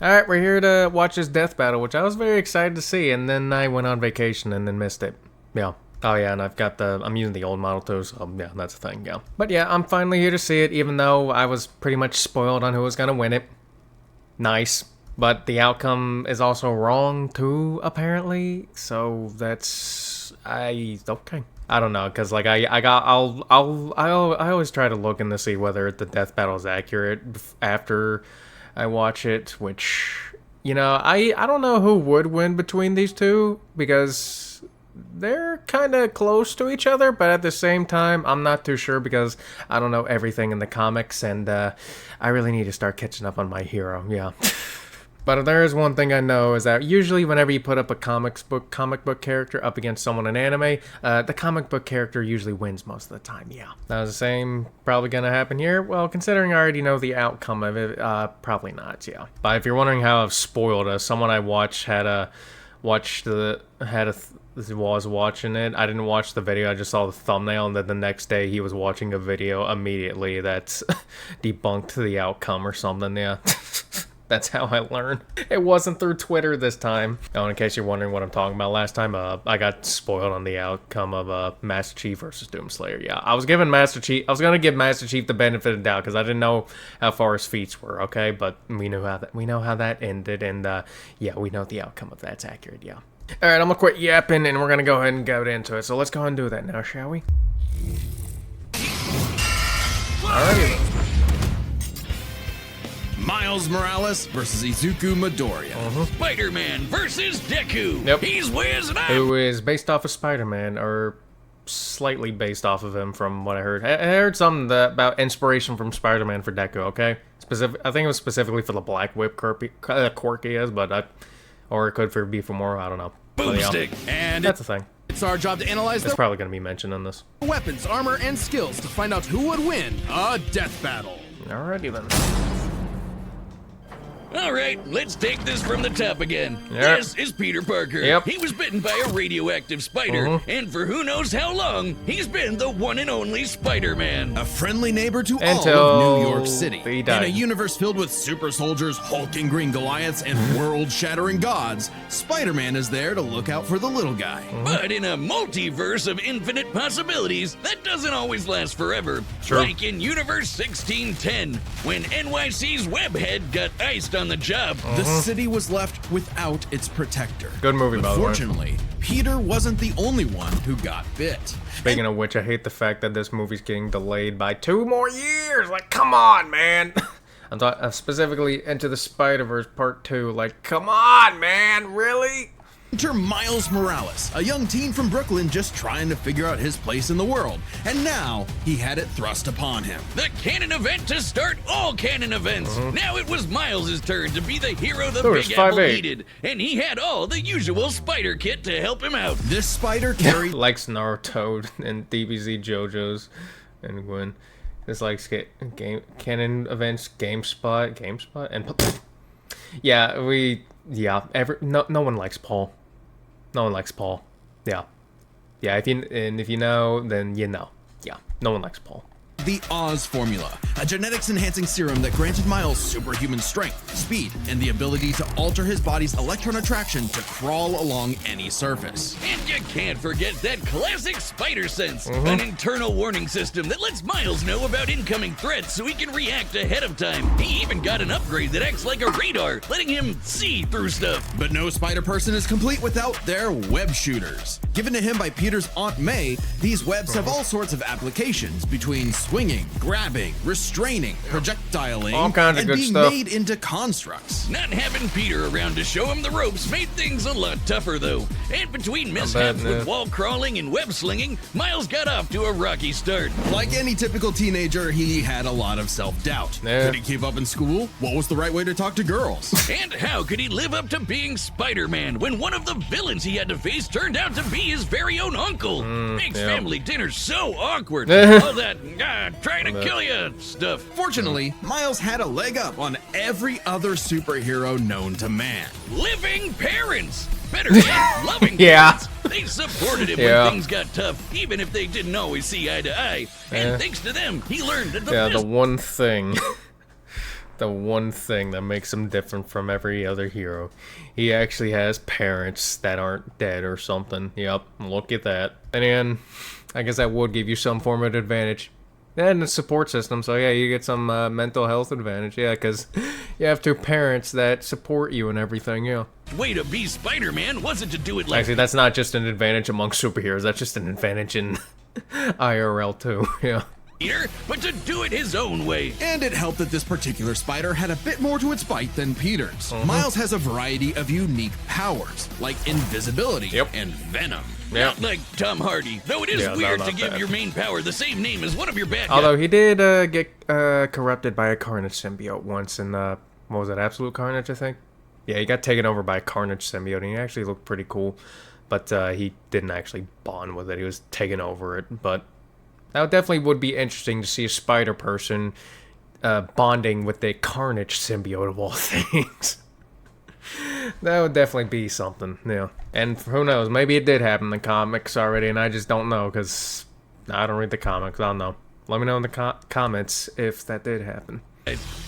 Alright, we're here to watch this death battle, which I was very excited to see, and then I went on vacation and then missed it. Yeah. Oh yeah, and I'm using the old model too, so yeah, that's the thing, yeah. But yeah, I'm finally here to see it, even though I was pretty much spoiled on who was gonna win it. Nice. But the outcome is also wrong too, apparently, so that's... okay. I don't know, because like I always try to look in to see whether the death battle is accurate after I watch it, which, you know, I don't know who would win between these two, because they're kind of close to each other, but at the same time, I'm not too sure because I don't know everything in the comics, and I really need to start catching up on My Hero, yeah. But there is one thing I know, is that usually whenever you put up a comic book character up against someone in anime, the comic book character usually wins most of the time, yeah. Now, is the same probably gonna happen here? Well, considering I already know the outcome of it, probably not, yeah. But if you're wondering how I've spoiled us, someone I watched was watching it. I didn't watch the video, I just saw the thumbnail, and then the next day he was watching a video immediately that's debunked the outcome or something, yeah. That's how I learned. It wasn't through Twitter this time. Oh, in case you're wondering what I'm talking about, last time I got spoiled on the outcome of Master Chief versus Doomslayer. Yeah, I was gonna give Master Chief the benefit of the doubt because I didn't know how far his feats were. Okay, but we know how that ended, and yeah, we know the outcome of that's accurate. Yeah. All right, I'm gonna quit yapping, and we're gonna go ahead and get into it. So let's go ahead and do that now, shall we? Alrighty. Miles Morales versus Izuku Midoriya. Spider-Man versus Deku. Yep. He's Wiz and Who is based off of Spider-Man, or slightly based off of him from what I heard. I heard something about inspiration from Spider-Man for Deku, okay? I think it was specifically for the Black Whip quirk he has, but or it could be for more, I don't know. Boomstick. And that's the thing. It's our job to analyze It's probably going to be mentioned in this. weapons, armor, and skills to find out who would win a death battle. Alrighty then. All right, let's take this from the top again. Yep. This is Peter Parker. Yep. He was bitten by a radioactive spider, and for who knows how long, he's been the one and only Spider-Man. A friendly neighbor to Until all of New York City. he died. In a universe filled with super soldiers, hulking green Goliaths, and world-shattering gods, Spider-Man is there to look out for the little guy. But in a multiverse of infinite possibilities, that doesn't always last forever. Sure. Like in Universe 1610, when NYC's Webhead got iced on the job. The city was left without its protector. Good movie, by the way. Fortunately, Peter wasn't the only one who got bit. Speaking of which, I hate the fact that this movie's getting delayed by 2 more years. Like, come on, man. I'm talking specifically Into the Spider-Verse Part 2. Like, come on, man. Really? Enter Miles Morales, a young teen from Brooklyn just trying to figure out his place in the world, and now he had it thrust upon him. The canon event to start all canon events. Now it was Miles' turn to be the hero the Who is Big Apple 5'8"? needed, and he had all the usual spider kit to help him out. This spider carried Likes Naruto and DBZ JoJo's and Gwen. This likes canon events, GameSpot, and no one likes Paul. No one likes Paul. Yeah. Yeah, if you know, then you know. Yeah, no one likes Paul. the Oz formula, a genetics-enhancing serum that granted Miles superhuman strength, speed, and the ability to alter his body's electron attraction to crawl along any surface. And you can't forget that classic spider sense, an internal warning system that lets Miles know about incoming threats so he can react ahead of time. He even got an upgrade that acts like a radar, letting him see through stuff. But no Spider-Person is complete without their web shooters. Given to him by Peter's Aunt May, these webs have all sorts of applications between swinging, grabbing, restraining, projectiling, all kinds of and good being stuff. made into constructs. Not having Peter around to show him the ropes made things a lot tougher, though. And between mishaps with wall crawling and web slinging, Miles got off to a rocky start. Like any typical teenager, he had a lot of self-doubt. Yeah. Could he keep up in school? What was the right way to talk to girls? And how could he live up to being Spider-Man when one of the villains he had to face turned out to be his very own uncle? Makes yeah. family dinner so awkward. All that trying to kill you stuff. Fortunately, Miles had a leg up on every other superhero known to man. Living parents! Better yet, loving Yeah. parents. They supported him Yeah. when things got tough, even if they didn't always see eye to eye. And thanks to them, he learned that the one thing the one thing that makes him different from every other hero. He actually has parents that aren't dead or something. Yep, look at that. And then, I guess that would give you some form of advantage. And the support system, so yeah, you get some mental health advantage, yeah, because you have two parents that support you and everything, yeah. Way to be Spider-Man wasn't to do it like Actually, that's not just an advantage among superheroes, that's just an advantage in IRL too, yeah. Peter, but to do it his own way. And it helped that this particular spider had a bit more to its bite than Peter's. Miles has a variety of unique powers, like invisibility and venom. Yeah. Not like Tom Hardy, though it is weird to give your main power the same name as one of your bad guys. Although he did get corrupted by a Carnage symbiote once in, what was it, Absolute Carnage, I think? Yeah, he got taken over by a Carnage symbiote, and he actually looked pretty cool. But he didn't actually bond with it, he was taken over it, but that definitely would be interesting to see a spider person bonding with a Carnage symbiote of all things. That would definitely be something, yeah. And who knows, maybe it did happen in the comics already, and I just don't know, because I don't read the comics, I don't know. Let me know in the comments if that did happen.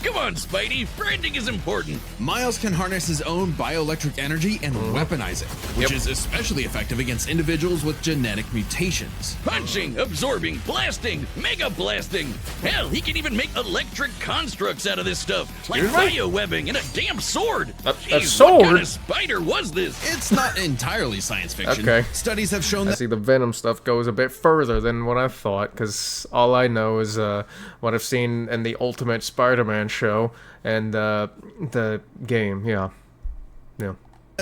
Come on, Spidey, branding is important. Miles can harness his own bioelectric energy and weaponize it, which is especially effective against individuals with genetic mutations. Punching, absorbing, blasting, mega blasting. Hell, he can even make electric constructs out of this stuff, like biowebbing and a damn sword. A sword? What kind of spider was this? It's not entirely science fiction. Okay. Studies have shown I that see the Venom stuff goes a bit further than what I thought, because all I know is what I've seen in the Ultimate Spider-Man show and the game, yeah.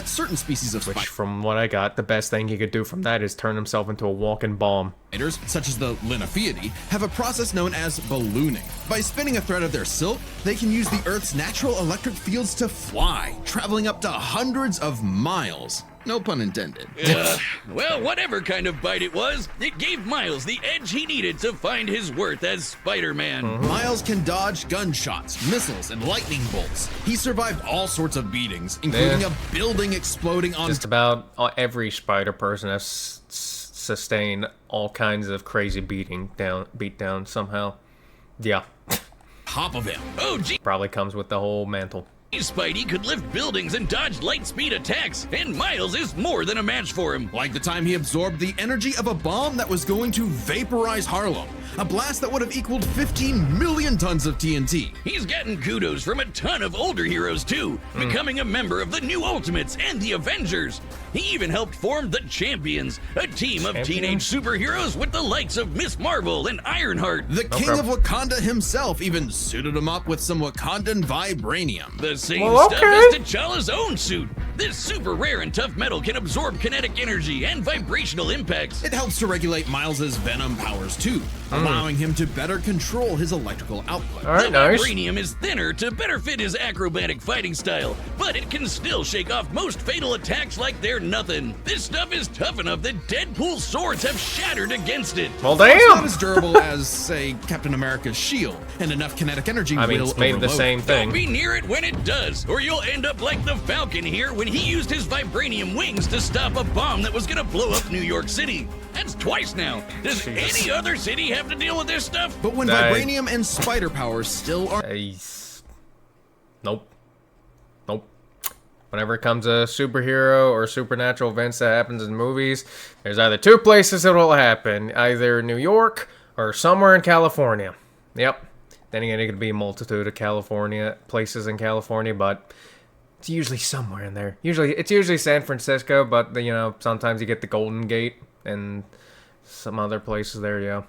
certain species of Which, from what I got, the best thing he could do from that is turn himself into a walking bomb. spiders, such as the Linophiidae, have a process known as ballooning. By spinning a thread of their silk, they can use the Earth's natural electric fields to fly, traveling up to hundreds of miles. No pun intended. Well, whatever kind of bite it was, it gave Miles the edge he needed to find his worth as Spider-Man. Miles can dodge gunshots, missiles, and lightning bolts. He survived all sorts of beatings, including a building exploding on Just about every spider person has sustained all kinds of crazy beat down somehow. Yeah. top of him. Oh, gee. Probably comes with the whole mantle. Spidey could lift buildings and dodge light speed attacks, and Miles is more than a match for him. Like the time he absorbed the energy of a bomb that was going to vaporize Harlem. A blast that would have equaled 15 million tons of TNT. He's gotten kudos from a ton of older heroes too, becoming a member of the New Ultimates and the Avengers. He even helped form the Champions, a team of teenage superheroes with the likes of Miss Marvel and Ironheart. The King of Wakanda himself even suited him up with some Wakandan vibranium. The same stuff as T'Challa's own suit. This super rare and tough metal can absorb kinetic energy and vibrational impacts. It helps to regulate Miles's venom powers too, allowing him to better control his electrical output. All right, the vibranium is thinner to better fit his acrobatic fighting style, but it can still shake off most fatal attacks like they're nothing. This stuff is tough enough that Deadpool's swords have shattered against it. Well, It's not damn! as durable as, say, Captain America's shield, and enough kinetic energy I mean, will it's made the overload. same thing. Don't be near it when it does, or you'll end up like the Falcon here when he used his vibranium wings to stop a bomb that was gonna blow up New York City. That's twice now. Does any other city have to deal with this stuff? But when vibranium and spider powers still are Nope. Whenever it comes to superhero or supernatural events that happens in movies, there's either two places it will happen. Either New York or somewhere in California. Yep. Then again, it could be a multitude of California places in California, but it's usually somewhere in there. It's usually San Francisco, but you know, sometimes you get the Golden Gate and some other places there, yeah.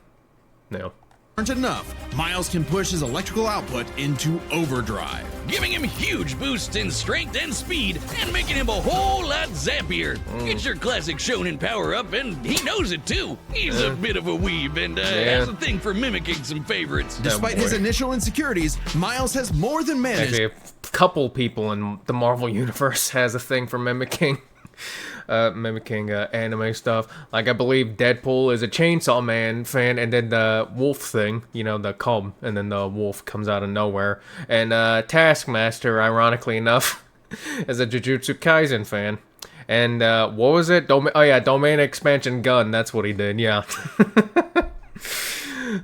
No. aren't enough, Miles can push his electrical output into overdrive. Giving him huge boosts in strength and speed, and making him a whole lot zappier. It's your classic shonen power-up, and he knows it too. He's a bit of a weeb, and has a thing for mimicking some favorites. Despite his initial insecurities, Miles has more than managed. Actually, a couple people in the Marvel Universe has a thing for mimicking anime stuff. Like, I believe Deadpool is a Chainsaw Man fan, and then the wolf thing, you know, the cub, and then the wolf comes out of nowhere. And Taskmaster, ironically enough, is a Jujutsu Kaisen fan. And what was it? Domain expansion gun. That's what he did. Yeah.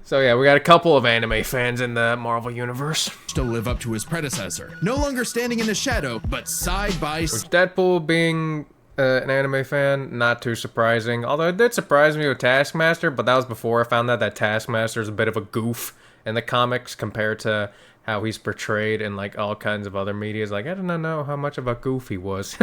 So yeah, we got a couple of anime fans in the Marvel universe. To live up to his predecessor, no longer standing in the shadow, but side by side. Deadpool being an anime fan, not too surprising. Although it did surprise me with Taskmaster, but that was before I found out that Taskmaster is a bit of a goof in the comics compared to how he's portrayed in like all kinds of other media. Like, I don't know how much of a goof he was.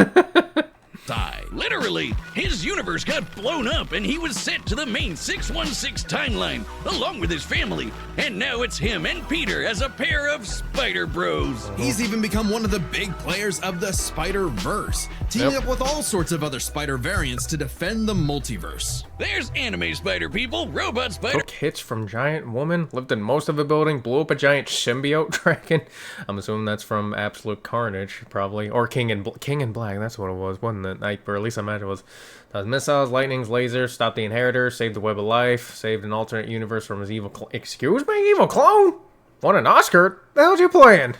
Literally, his universe got blown up and he was sent to the main 616 timeline, along with his family. And now it's him and Peter as a pair of Spider Bros. He's even become one of the big players of the Spider-Verse, teaming up with all sorts of other Spider variants to defend the multiverse. There's anime spider people, robot spider... Took hits from giant woman, lived in most of a building, blew up a giant symbiote dragon. I'm assuming that's from Absolute Carnage, probably. Or King in Black, that's what it was, wasn't it? Or at least I imagine it was. That was missiles, lightnings, lasers, stopped the Inheritor, saved the Web of Life, saved an alternate universe from his evil clone. Excuse me? Evil clone? Won an Oscar? The hell's you playing?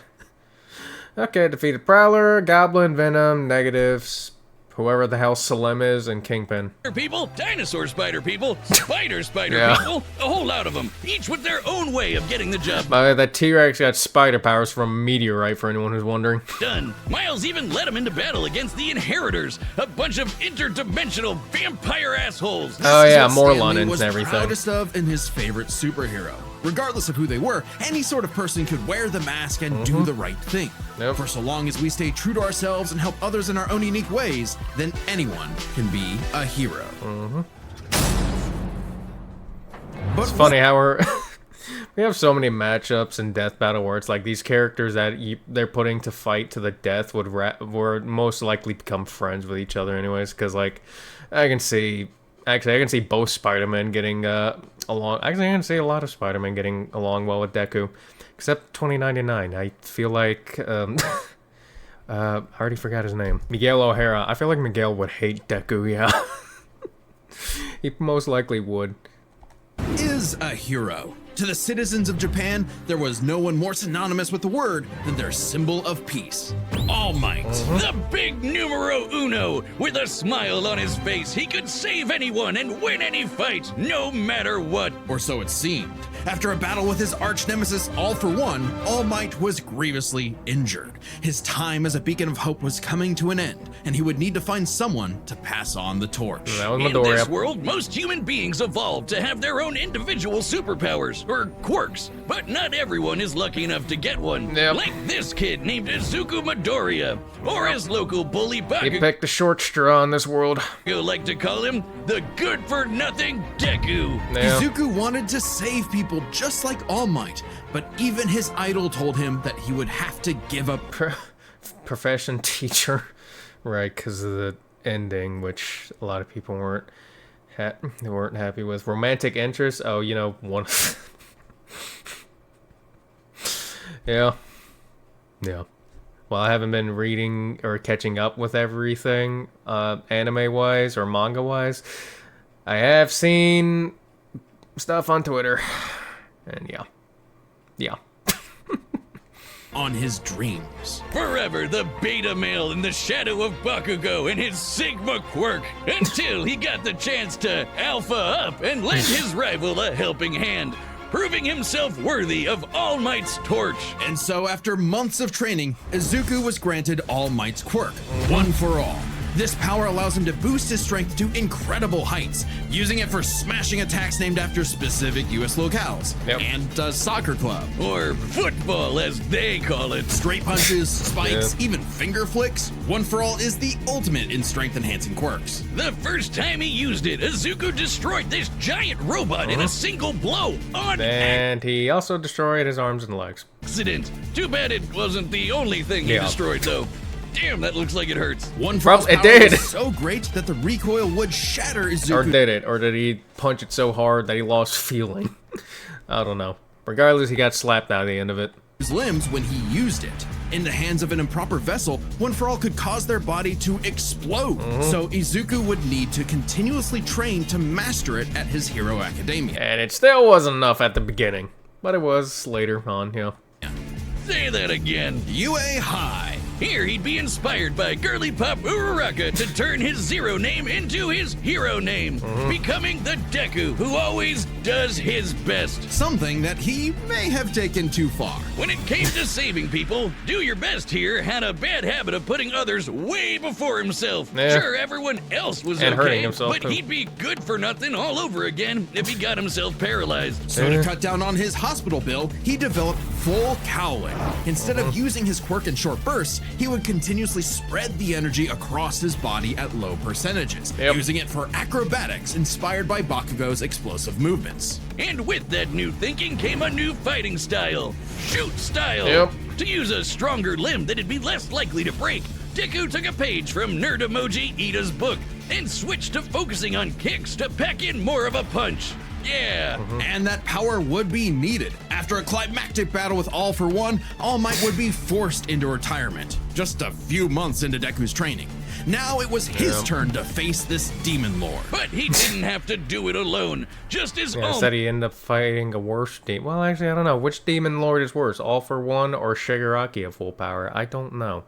Okay, defeated Prowler, Goblin, Venom, Negatives, whoever the hell Salim is, and Kingpin. People, dinosaur spider people, spider Yeah. people, a whole lot of them, each with their own way of getting the job That T-Rex got spider powers from a meteorite, for anyone who's wondering. done. Miles even led him into battle against the Inheritors, a bunch of interdimensional vampire assholes. Oh yeah, This is what more Stanley London was and everything. proudest of in his favorite superhero. Regardless of who they were, any sort of person could wear the mask and do the right thing. Yep. For so long as we stay true to ourselves and help others in our own unique ways, then anyone can be a hero. But It's funny how we're we have so many matchups in Death Battle where it's like these characters that they're putting to fight to the death would most likely become friends with each other anyways, because like I can see both Spider-Man getting along. Actually, I can see a lot of Spider-Man getting along well with Deku, except 2099. I feel like I already forgot his name. Miguel O'Hara. I feel like Miguel would hate Deku. Yeah, he most likely would. is a hero. To the citizens of Japan, there was no one more synonymous with the word than their symbol of peace. All Might, the big numero uno. With a smile on his face, he could save anyone and win any fight, no matter what. Or so it seemed. After a battle with his arch-nemesis All For One, All Might was grievously injured. His time as a beacon of hope was coming to an end, and he would need to find someone to pass on the torch. That was In Midoriya. this world, most human beings evolved to have their own individual superpowers, or quirks, but not everyone is lucky enough to get one. Yep. Like this kid named Izuku Midoriya, or as local bully He Bakugo picked the short straw in this world. like to call him, the good-for-nothing Deku. Yeah. Izuku wanted to save people just like All Might, but even his idol told him that he would have to give up. Profession teacher, right? Because of the ending, which a lot of people weren't happy with. Romantic interest. Oh, you know, one. Yeah. Well, I haven't been reading or catching up with everything, anime-wise or manga-wise. I have seen stuff on Twitter, and yeah. On his dreams. Forever the beta male in the shadow of Bakugo and his Sigma quirk, until he got the chance to alpha up and lend his rival a helping hand, proving himself worthy of All Might's torch. And so after months of training, Izuku was granted All Might's quirk, One For All. This power allows him to boost his strength to incredible heights, using it for smashing attacks named after specific US locales, Yep. and a soccer club. Or football, as they call it. Straight punches, spikes, Yeah. even finger flicks, One For All is the ultimate in strength-enhancing quirks. The first time he used it, Izuku destroyed this giant robot in a single blow on And he also destroyed his arms and legs. accident. Too bad it wasn't the only thing he Yeah. destroyed, though. Damn, that looks like it hurts. One For All's It power did. was so great that the recoil would shatter Or Izuku. did it? Or did he punch it so hard that he lost feeling? I don't know. Regardless, he got slapped out at the end of it. His limbs when he used it. In the hands of an improper vessel, One For All could cause their body to explode. So Izuku would need to continuously train to master it at his Hero Academia. And it still wasn't enough at the beginning. But it was later on, Say that again. UA High. Here he'd be inspired by girly pop Uraraka to turn his zero name into his hero name, becoming the Deku who always does his best. Something that he may have taken too far. When it came to saving people, Do Your Best here had a bad habit of putting others way before himself. Yeah. Sure, everyone else was And hurting okay, himself, but too. he'd be good for nothing all over again if he got himself paralyzed. So to cut down on his hospital bill, he developed full cowling. Instead of using his quirk in short bursts, he would continuously spread the energy across his body at low percentages, Yep. using it for acrobatics inspired by Bakugo's explosive movements. And with that new thinking came a new fighting style, shoot style. Yep. To use a stronger limb that'd be less likely to break, Deku took a page from Nerd Emoji Ida's book and switched to focusing on kicks to pack in more of a punch. Yeah. And that power would be needed. After a climactic battle with All For One, All Might would be forced into retirement, just a few months into Deku's training. Now it was his turn to face this demon lord. But he didn't have to do it alone. Just his Yeah, own. said he ended up fighting a worse demon. Well, actually, I don't know. Which demon lord is worse? All For One or Shigaraki of full power? I don't know.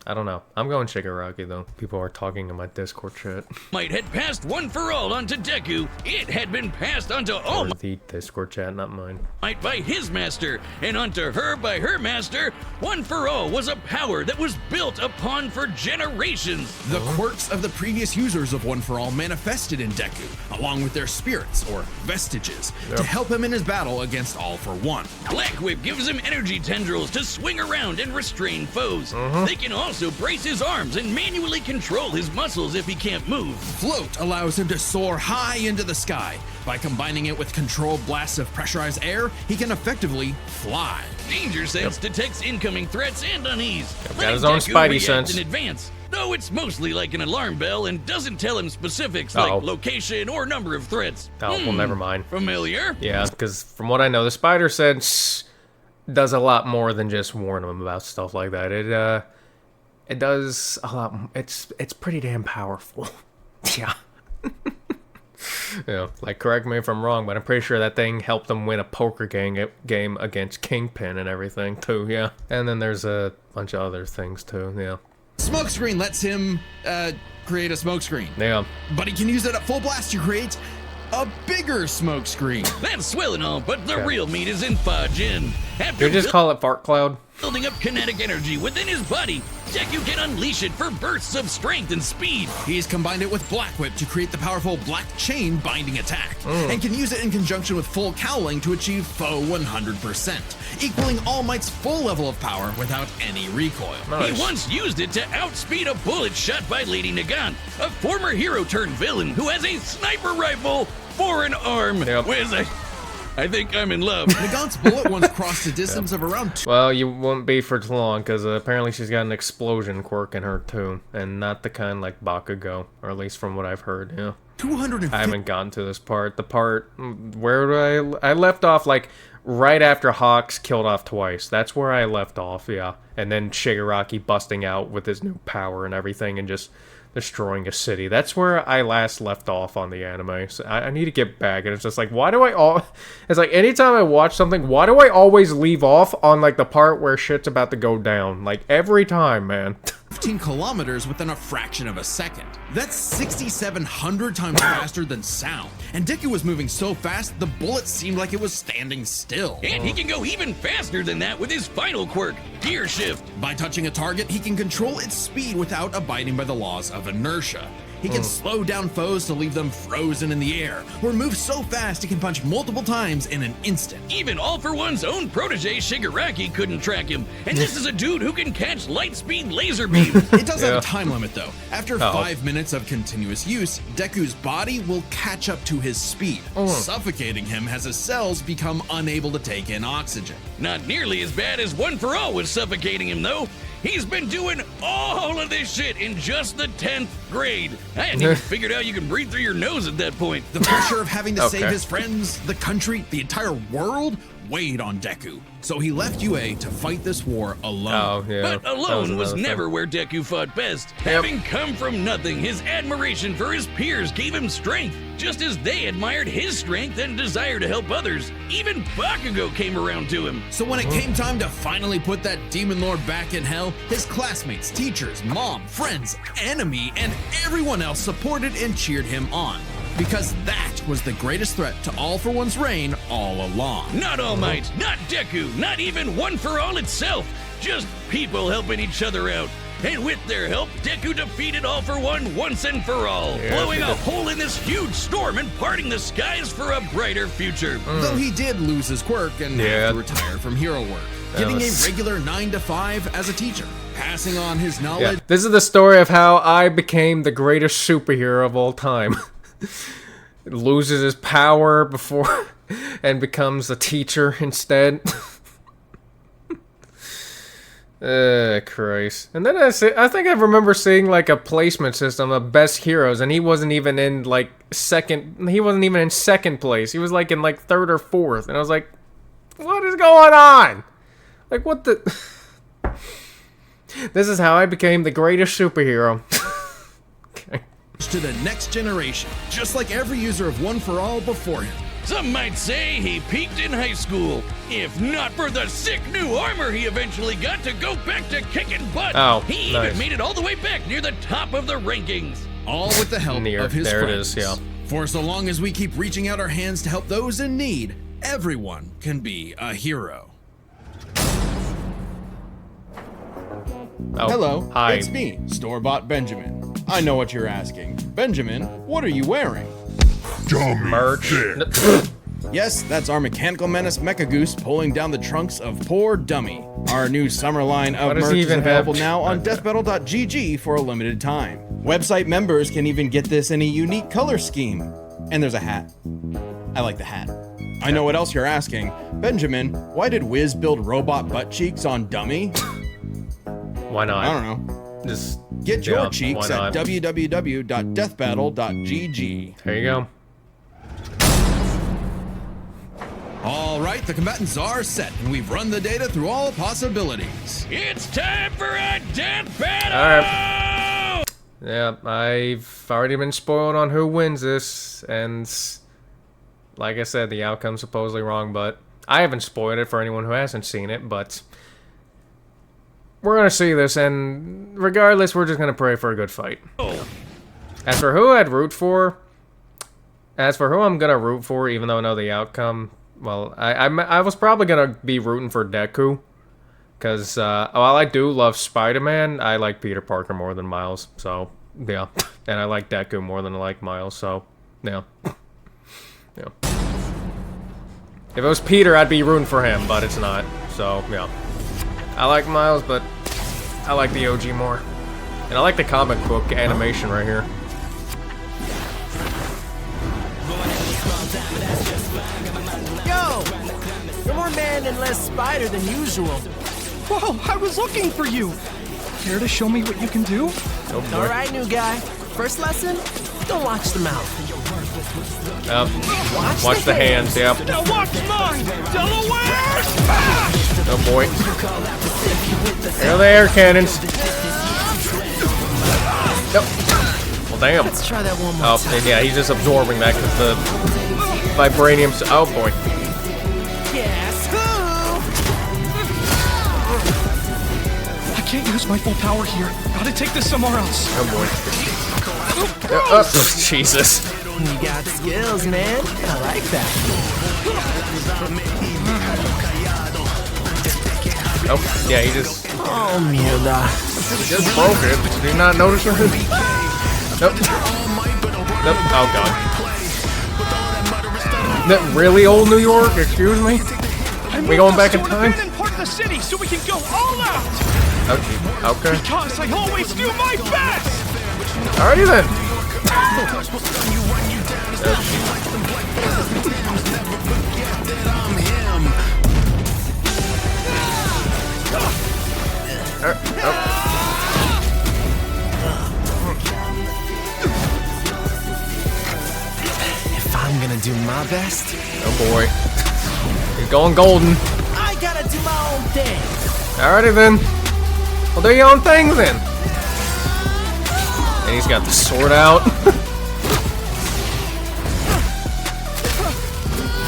I'm going Shigaraki, though. People are talking in my Discord chat. Might had passed One For All onto Deku. It had been passed onto All Or the Discord chat, not mine. Might by his master, and onto her by her master. One For All was a power that was built upon for generations. The quirks of the previous users of One For All manifested in Deku, along with their spirits, or vestiges, to help him in his battle against All For One. Black Whip gives him energy tendrils to swing around and restrain foes. They can also brace his arms and manually control his muscles if he can't move. Float allows him to soar high into the sky. By combining it with controlled blasts of pressurized air, he can effectively fly. Danger Sense detects incoming threats and unease. got his own Deku Spidey react sense. in advance, though it's mostly like an alarm bell and doesn't tell him specifics like location or number of threats. Oh, well, never mind. Familiar? Yeah, because from what I know, the Spider Sense does a lot more than just warn him about stuff like that. It does a lot. It's pretty damn powerful. Yeah. Yeah, like, correct me if I'm wrong, but I'm pretty sure that thing helped him win a poker game against Kingpin and everything, too, yeah. And then there's a bunch of other things, too, yeah. Smokescreen lets him create a smokescreen, Yeah. but he can use it at full blast to create a bigger smokescreen. That's swell and all, but the real meat is in Fajin. After You just call it Fart Cloud? building up kinetic energy within his body, Deku can unleash it for bursts of strength and speed. He's combined it with Black Whip to create the powerful Black Chain binding attack, and can use it in conjunction with full cowling to achieve foe 100%, equaling All Might's full level of power without any recoil. Nice. He once used it to outspeed a bullet shot by Lady Nagant, a former hero turned villain who has a sniper rifle for an arm. Yep. I think I'm in love. Nagant's bullet once crossed a distance of around Well, you won't be for too long, because apparently she's got an explosion quirk in her, too. And not the kind like Bakugo, or at least from what I've heard, yeah. 250. I haven't gotten to this part. The part where I left off, like, right after Hawks killed off twice. That's where I left off, yeah. And then Shigaraki busting out with his new power and everything and just destroying a city. That's where I last left off on the anime. So I need to get back. And it's just like, why do I it's like, anytime I watch something, why do I always leave off on, like, the part where shit's about to go down? Like, every time, man. 15 kilometers within a fraction of a second. That's 6,700 times faster than sound. And Deku was moving so fast, the bullet seemed like it was standing still. And he can go even faster than that with his final quirk, Gear Shift. By touching a target, he can control its speed without abiding by the laws of inertia. He can slow down foes to leave them frozen in the air, or move so fast he can punch multiple times in an instant. Even All For One's own protege Shigaraki couldn't track him. And this is a dude who can catch light speed laser beams. It does have Yeah. a time limit though. After 5 minutes of continuous use, Deku's body will catch up to his speed, suffocating him as his cells become unable to take in oxygen. Not nearly as bad as One For All was suffocating him, though. He's been doing all of this shit in just the 10th grade. I hadn't even figured out you can breathe through your nose at that point. The pressure of having to save Okay. his friends, the country, the entire world weighed on Deku, so he left UA to fight this war alone. Oh, yeah. But alone was another never thing. where Deku fought best. Having come from nothing, his admiration for his peers gave him strength, just as they admired his strength and desire to help others. Even Bakugo came around to him. So when it came time to finally put that demon lord back in hell, his classmates, teachers, mom, friends, enemy, and everyone else supported and cheered him on. Because that was the greatest threat to All For One's reign all along. Not All Might, not Deku, not even One For All itself. Just people helping each other out. And with their help, Deku defeated All For One once and for all, blowing a hole in this huge storm and parting the skies for a brighter future. Though he did lose his quirk and have to retire from hero work, getting a regular 9 to 5 as a teacher, passing on his knowledge. Yeah. This is the story of how I became the greatest superhero of all time. Loses his power before and becomes a teacher instead. Christ. And then I think I remember seeing like a placement system of best heroes, and he wasn't even in like second. He wasn't even in second place. He was like in like third or fourth, and I was like, "What is going on? Like what the?" This is how I became the greatest superhero. Okay. To the next generation, just like every user of One For All before him. Some might say he peaked in high school, if not for the sick new armor he eventually got to go back to kicking butt. Oh, he nice. even made it all the way back near the top of the rankings. All with the help of his there friends. it is, yeah. For so long as we keep reaching out our hands to help those in need, everyone can be a hero. Oh, Hello, hi. it's me, store-bought Benjamin. I know what you're asking. Benjamin, what are you wearing? Merch. Yes, that's our Mechanical Menace Mecha Goose pulling down the trunks of Poor Dummy. Our new summer line of What does merch he is even available have? now on deathbattle.gg for a limited time. Website members can even get this in a unique color scheme. And there's a hat. I like the hat. I know what else you're asking. Benjamin, why did Wiz build robot butt cheeks on Dummy? Why not? I don't know. Just Get your yeah, cheeks why at not? www.deathbattle.gg. There you go. All right, the combatants are set, and we've run the data through all possibilities. It's time for a death battle! Alright. Yeah, I've already been spoiled on who wins this, and like I said, the outcome's supposedly wrong, but I haven't spoiled it for anyone who hasn't seen it, but we're gonna see this, and regardless, we're just gonna pray for a good fight. As for who I'm gonna root for, even though I know the outcome, well, I was probably gonna be rooting for Deku, because while I do love Spider-Man, I like Peter Parker more than Miles, so yeah, and I like Deku more than I like Miles, so yeah, yeah. If it was Peter, I'd be rooting for him, but it's not, so yeah. I like Miles, but I like the OG more. And I like the comic book animation right here. Yo! You're more man and less spider than usual. Whoa, I was looking for you! Care to show me what you can do? Oh boy. Alright, new guy. First lesson? Don't watch the mouth. Watch the hands, yep. Now watch mine! Delaware! Smash! Oh boy. There they are, cannons. Yep. Well, damn. Let's try that one more Oh, time. and yeah, he's just absorbing that because the vibranium. Oh boy. Guess who? I can't use my full power here. Gotta take this somewhere else. Oh boy. Jesus. You got skills, man. I like that. Oh, yeah, he just Oh, mierda. broke it. Did you not notice it? Nope. Nope. Oh god. That really old New York? Excuse me? We going back in time? In part of the city so we can go all out! Okay. Because I always do my best! Alrighty then. If I'm gonna do my best, Oh boy. He's going golden. I gotta do my own thing. Alrighty then. Well, do your own thing then. And he's got the sword out.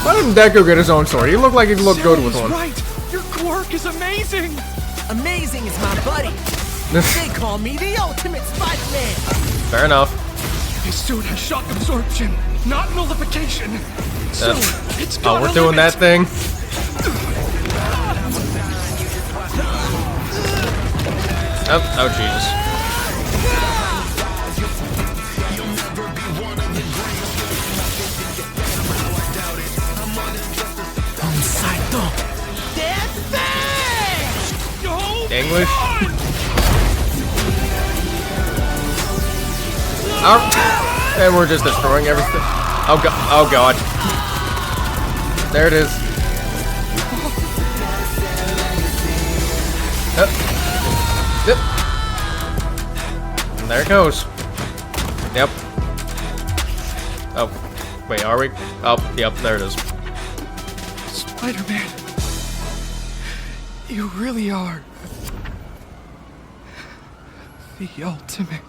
Why didn't Deku get his own sword? He looked like he looked good with one. Right. Your quirk is amazing. Amazing is my buddy. They call me the ultimate Spider-Man. Fair enough. His suit has shock absorption, not nullification. So it's got Oh, we're doing that thing. Oh, Jesus. English? Oh, and we're just destroying everything. Oh god! Oh god! There it is. Yep. And there it goes. Yep. Oh, wait, are we? Oh, yep, there it is. Spider-Man. You really are the ultimate.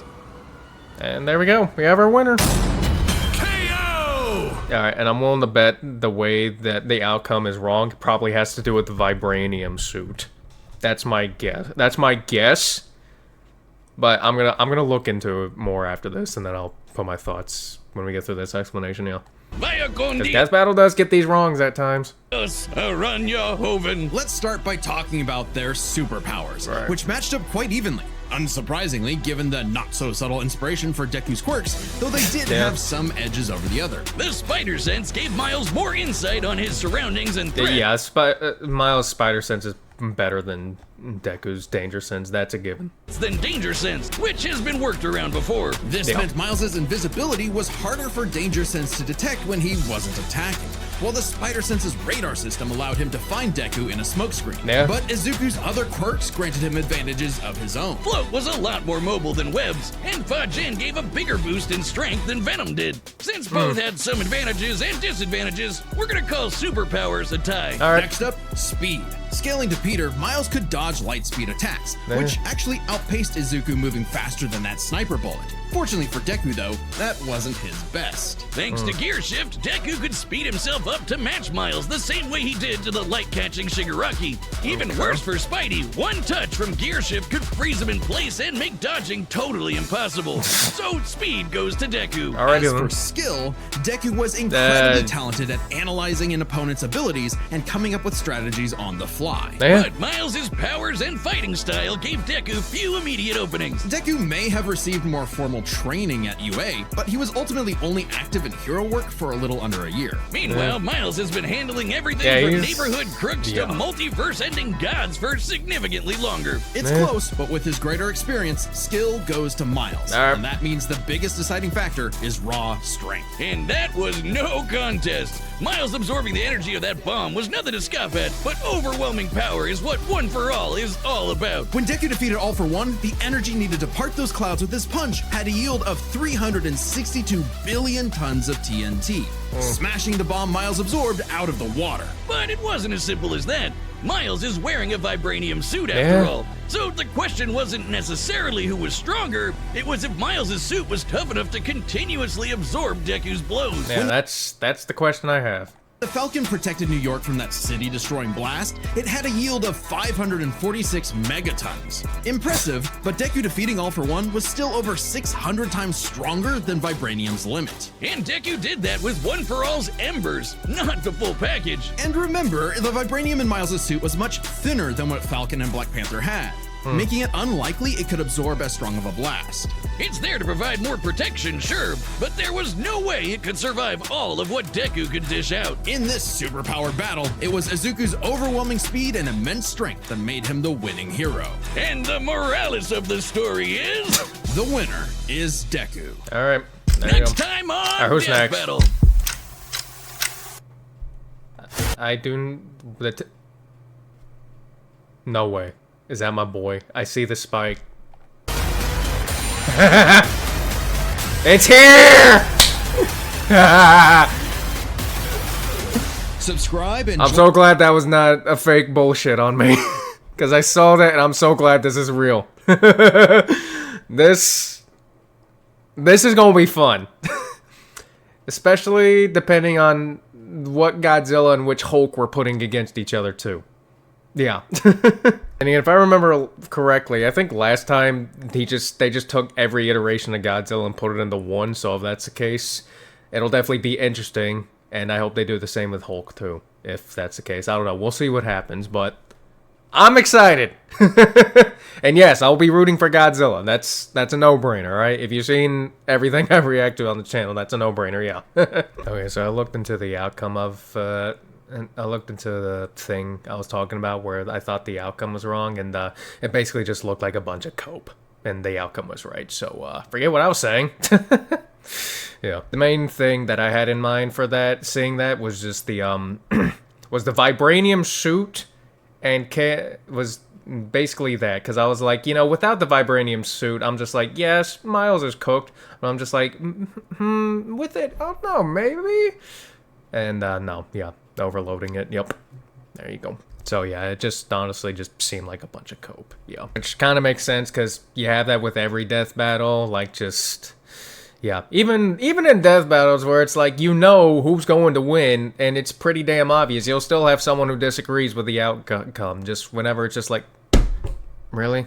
And there we go. We have our winner. KO! Alright, and I'm willing to bet the way that the outcome is wrong probably has to do with the vibranium suit. That's my guess. That's my guess. But I'm gonna look into it more after this, and then I'll put my thoughts when we get through this explanation, yeah. Because Death Battle does get these wrongs at times. Run your hoven. Let's start by talking about their superpowers, Right. which matched up quite evenly. Unsurprisingly, given the not-so-subtle inspiration for Deku's quirks, though they did Yeah. have some edges over the other. The spider sense gave Miles more insight on his surroundings and threat. Yeah, Miles' spider sense is better than Deku's danger sense. That's a given. Than danger sense, which has been worked around before. This Yeah. meant Miles' invisibility was harder for Danger Sense to detect when he wasn't attacking, while the Spider Sense's radar system allowed him to find Deku in a smokescreen. Yeah. But Izuku's other quirks granted him advantages of his own. Float was a lot more mobile than Webs, and Fajin gave a bigger boost in strength than Venom did. Since both had some advantages and disadvantages, we're gonna call superpowers a tie. Alright. Next up, speed. Scaling to Peter, Miles could dodge light speed attacks, which actually outpaced Izuku moving faster than that sniper bullet. Fortunately for Deku though, that wasn't his best. Thanks to Gear Shift, Deku could speed himself up to match Miles the same way he did to the light-catching Shigaraki. Even worse for Spidey, one touch from Gear Shift could freeze him in place and make dodging totally impossible. So speed goes to Deku. Alrighty As then. for skill, Deku was incredibly talented at analyzing an opponent's abilities and coming up with strategies on the fly. Yeah. But Miles' powers and fighting style gave Deku few immediate openings. Deku may have received more formal training at UA, but he was ultimately only active in hero work for a little under a year. Meanwhile, Miles has been handling everything Yeah, from he's- neighborhood crooks to multiverse-ending gods for significantly longer. It's close, but with his greater experience, skill goes to Miles. Alright. And that means the biggest deciding factor is raw strength. And that was no contest. Miles absorbing the energy of that bomb was nothing to scoff at, but overwhelming power is what One for All is all about. When Deku defeated All for One, the energy needed to part those clouds with his punch had a yield of 362 billion tons of TNT, smashing the bomb Miles absorbed out of the water. But it wasn't as simple as that. Miles is wearing a vibranium suit after Yeah. all. So the question wasn't necessarily who was stronger, it was if Miles' suit was tough enough to continuously absorb Deku's blows. Yeah, that's the question I have. The Falcon protected New York from that city-destroying blast. It had a yield of 546 megatons. Impressive, but Deku defeating All for One was still over 600 times stronger than Vibranium's limit. And Deku did that with One for All's embers, not the full package. And remember, the Vibranium in Miles' suit was much thinner than what Falcon and Black Panther had, making it unlikely it could absorb as strong of a blast. It's there to provide more protection, sure, but there was no way it could survive all of what Deku could dish out. In this superpowered battle, it was Izuku's overwhelming speed and immense strength that made him the winning hero. And the morales of the story is... The winner is Deku. Alright, there you go. Next time on who's Death next? Battle. I do... No way. Is that my boy? I see the spike. It's here! Subscribe and I'm so glad that was not a fake bullshit on me. Because I saw that and I'm so glad this is real. This is gonna be fun. Especially depending on what Godzilla and which Hulk we're putting against each other too. Yeah. And if I remember correctly, I think last time they just took every iteration of Godzilla and put it into one, so if that's the case, it'll definitely be interesting, and I hope they do the same with Hulk too, if that's the case. I don't know, we'll see what happens, but I'm excited! And yes, I'll be rooting for Godzilla. That's a no-brainer, right? If you've seen everything I've reacted to on the channel, that's a no-brainer, yeah. Okay, so I looked into the outcome of, I looked into the thing I was talking about where I thought the outcome was wrong, and it basically just looked like a bunch of cope, and the outcome was right, so forget what I was saying. Yeah, the main thing that I had in mind for that, seeing that, was just the, was the vibranium suit, and was basically that, because I was like, you know, without the vibranium suit, I'm just like, yes, Miles is cooked, but I'm just like, with it, I don't know, maybe? And, no, yeah. Overloading it, yep. There you go. So yeah, it just honestly just seemed like a bunch of cope, yeah. Which kind of makes sense, because you have that with every death battle, like just... Yeah, even in death battles where it's like, you know who's going to win, and it's pretty damn obvious, you'll still have someone who disagrees with the outcome, just whenever it's just like, really?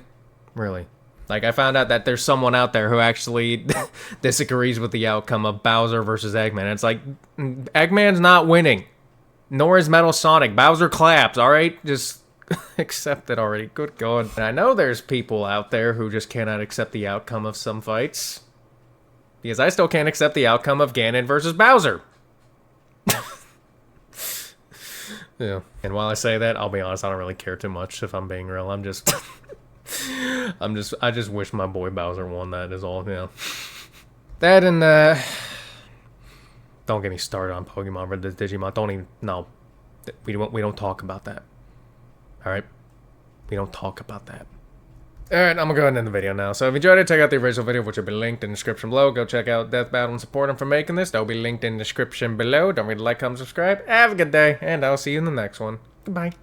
Really? Like, I found out that there's someone out there who actually disagrees with the outcome of Bowser versus Eggman. It's like, Eggman's not winning. Nor is Metal Sonic. Bowser claps, alright? Just accept it already. Good God. And I know there's people out there who just cannot accept the outcome of some fights. Because I still can't accept the outcome of Ganon versus Bowser. Yeah. And while I say that, I'll be honest, I don't really care too much if I'm being real. I'm just... I just wish my boy Bowser won, that is all, yeah. That and, don't get me started on Pokemon versus Digimon. Don't even... No. We don't talk about that. Alright? We don't talk about that. Alright, I'm gonna go ahead and end the video now. So if you enjoyed it, check out the original video, which will be linked in the description below. Go check out Death Battle and support him for making this. That'll be linked in the description below. Don't forget to like, comment, subscribe. Have a good day, and I'll see you in the next one. Goodbye.